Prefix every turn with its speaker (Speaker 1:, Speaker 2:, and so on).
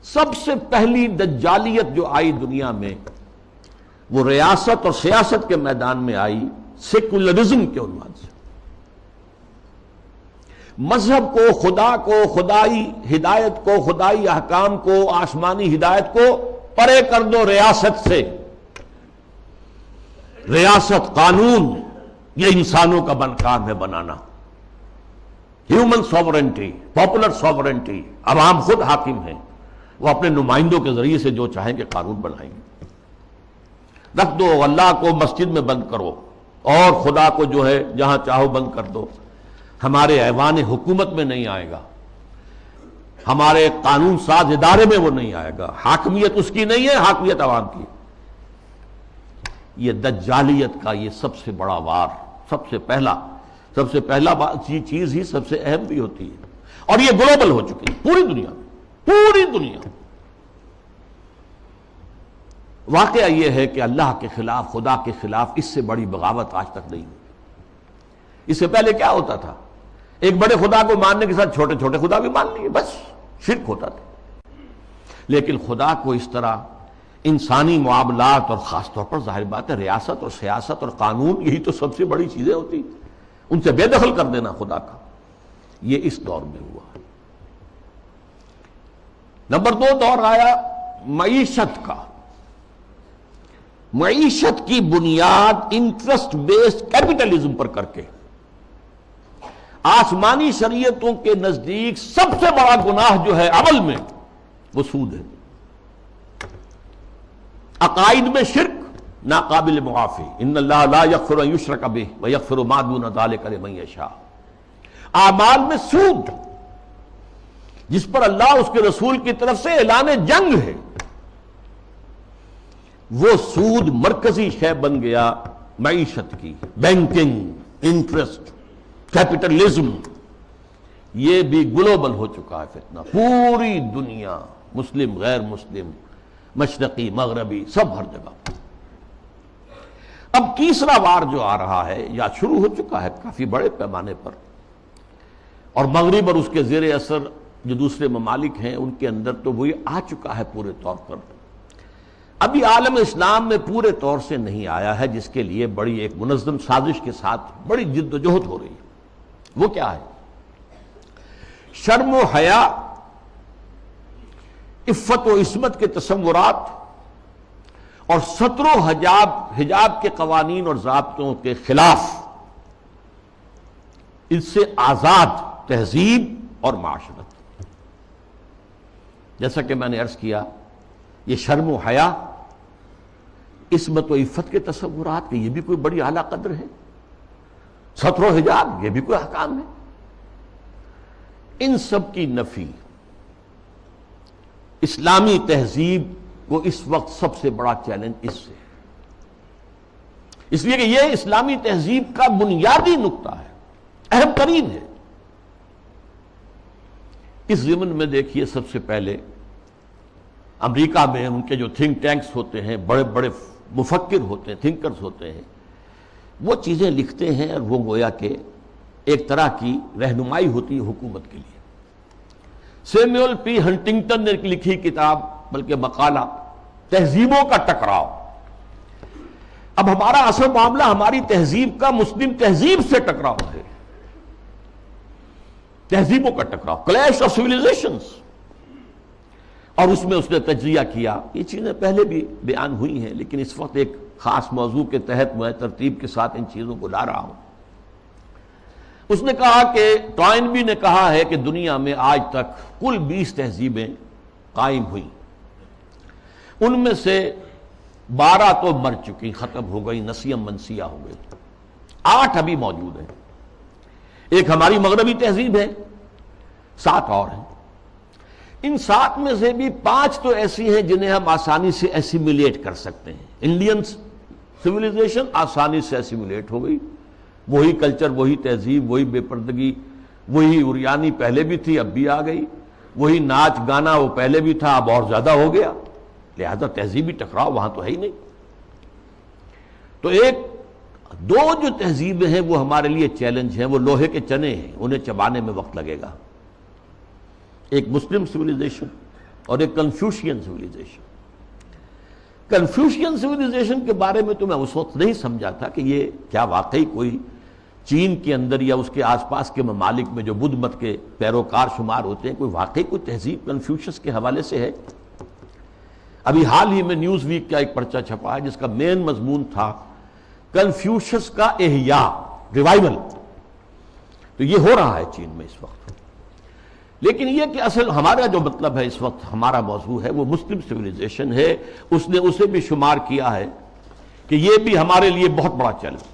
Speaker 1: سب سے پہلی دجالیت جو آئی دنیا میں وہ ریاست اور سیاست کے میدان میں آئی سیکولرزم کے عنوان سے. مذہب کو، خدا کو، خدائی ہدایت کو، خدائی احکام کو، آسمانی ہدایت کو پرے کر دو ریاست سے. ریاست، قانون، یہ انسانوں کا کام ہے بنانا. ہیومن سوورنٹی، پاپولر سوورنٹی، عوام خود حاکم ہیں، وہ اپنے نمائندوں کے ذریعے سے جو چاہیں گے قانون بنائیں گے. رکھ دو اللہ کو مسجد میں بند کرو اور خدا کو جو ہے جہاں چاہو بند کر دو. ہمارے ایوان حکومت میں نہیں آئے گا، ہمارے قانون ساز ادارے میں وہ نہیں آئے گا. حاکمیت اس کی نہیں ہے، حاکمیت عوام کی. یہ دجالیت کا یہ سب سے بڑا وار، سب سے پہلا چیز ہی سب سے اہم بھی ہوتی ہے. اور یہ گلوبل ہو چکی ہے پوری دنیا میں، پوری دنیا. واقعہ یہ ہے کہ اللہ کے خلاف، خدا کے خلاف اس سے بڑی بغاوت آج تک نہیں ہوئی. اس سے پہلے کیا ہوتا تھا؟ ایک بڑے خدا کو ماننے کے ساتھ چھوٹے چھوٹے خدا بھی مان لیے، بس شرک ہوتا تھا. لیکن خدا کو اس طرح انسانی معاملات اور خاص طور پر ظاہر بات ہے ریاست اور سیاست اور قانون، یہی تو سب سے بڑی چیزیں ہوتی ہیں، ان سے بے دخل کر دینا خدا کا، یہ اس دور میں ہوا. نمبر 2 دور آیا معیشت کا. معیشت کی بنیاد انٹرسٹ بیسڈ کیپٹلزم پر کر کے. آسمانی شریعتوں کے نزدیک سب سے بڑا گناہ جو ہے عمل میں وہ سود ہے. عقائد میں شرک ناقابل معافی، ان اللہ لا یغفر ان یشرک بہ ویغفر ما دون ذلک لمن یشاء. اعمال میں سود، جس پر اللہ اس کے رسول کی طرف سے اعلان جنگ ہے، وہ سود مرکزی شے بن گیا معیشت کی. بینکنگ، انٹرسٹ، کیپٹلزم، یہ بھی گلوبل ہو چکا ہے فتنہ. پوری دنیا، مسلم غیر مسلم، مشرقی مغربی، سب ہر جگہ. اب تیسرا وار جو آ رہا ہے یا شروع ہو چکا ہے کافی بڑے پیمانے پر، اور مغرب اور اس کے زیر اثر جو دوسرے ممالک ہیں ان کے اندر تو وہی آ چکا ہے پورے طور پر. ابھی عالم اسلام میں پورے طور سے نہیں آیا ہے، جس کے لیے بڑی ایک منظم سازش کے ساتھ بڑی جد و جہد ہو رہی ہے. وہ کیا ہے؟ شرم و حیا، عفت و عصمت کے تصورات اور ستر و حجاب کے قوانین اور ضابطوں کے خلاف، اس سے آزاد تہذیب اور معاشرت. جیسا کہ میں نے عرض کیا، یہ شرم و حیا، عصمت و عفت کے تصورات کہ یہ بھی کوئی بڑی اعلیٰ قدر ہے. ستر و حجاب، یہ بھی کوئی احکام ہے. ان سب کی نفی اسلامی تہذیب کو اس وقت سب سے بڑا چیلنج اس سے، اس لیے کہ یہ اسلامی تہذیب کا بنیادی نقطہ ہے، اہم ترین ہے. اس ضمن میں دیکھیے، سب سے پہلے امریکہ میں ان کے جو تھنک ٹینکس ہوتے ہیں، بڑے بڑے مفکر ہوتے ہیں، تھنکرز ہوتے ہیں، وہ چیزیں لکھتے ہیں اور وہ گویا کہ ایک طرح کی رہنمائی ہوتی ہے حکومت کے لیے. سیموئل پی ہنٹنگٹن نے لکھی کتاب، بلکہ مقالہ، تہذیبوں کا ٹکراؤ. اب ہمارا اصل معاملہ ہماری تہذیب کا مسلم تہذیب سے ٹکراؤ ہے. تہذیبوں کا ٹکراؤ، کلیش آف سیویلائزیشنز. اور اس میں اس نے تجزیہ کیا. یہ چیزیں پہلے بھی بیان ہوئی ہیں، لیکن اس وقت ایک خاص موضوع کے تحت میں ترتیب کے ساتھ ان چیزوں کو لا رہا ہوں. اس نے کہا کہ ٹوائنبی نے کہا ہے کہ دنیا میں آج تک کل 20 تہذیبیں قائم ہوئیں، ان میں سے 12 تو مر چکی، ختم ہو گئی، نسیم منسیہ ہو گئی. 8 ابھی موجود ہیں. ایک ہماری مغربی تہذیب ہے، 7 اور ہیں. ان 7 میں سے بھی 5 تو ایسی ہیں جنہیں ہم آسانی سے ایسیمیلیٹ کر سکتے ہیں. انڈین سویلائزیشن آسانی سے ایسیمیلیٹ ہو گئی، وہی کلچر، وہی تہذیب، وہی بے پردگی، وہی اوریانی پہلے بھی تھی اب بھی آ گئی، وہی ناچ گانا وہ پہلے بھی تھا اب اور زیادہ ہو گیا. لہذا تہذیبی ٹکراؤ وہاں تو ہے ہی نہیں. تو 2 جو تہذیبیں ہیں وہ ہمارے لیے چیلنج ہیں، وہ لوہے کے چنے ہیں، انہیں چبانے میں وقت لگے گا. ایک مسلم سویلائزیشن اور ایک کنفیوشین سویلائزیشن. کنفیوشین سویلائزیشن کے بارے میں تو میں اس وقت نہیں سمجھا تھا کہ یہ کیا واقعی کوئی چین کے اندر یا اس کے آس پاس کے ممالک میں جو بدھ مت کے پیروکار شمار ہوتے ہیں کوئی واقعی کوئی تہذیب کنفیوشس کے حوالے سے ہے. ابھی حال ہی میں نیوز ویک کا ایک پرچہ چھپا ہے جس کا مین مضمون تھا کنفیوشس کا احیاء، ریوائول. تو یہ ہو رہا ہے چین میں اس وقت. لیکن یہ کہ اصل ہمارا جو مطلب ہے اس وقت ہمارا موضوع ہے وہ مسلم سویلائزیشن ہے. اس نے اسے بھی شمار کیا ہے کہ یہ بھی ہمارے لیے بہت بڑا چیلنج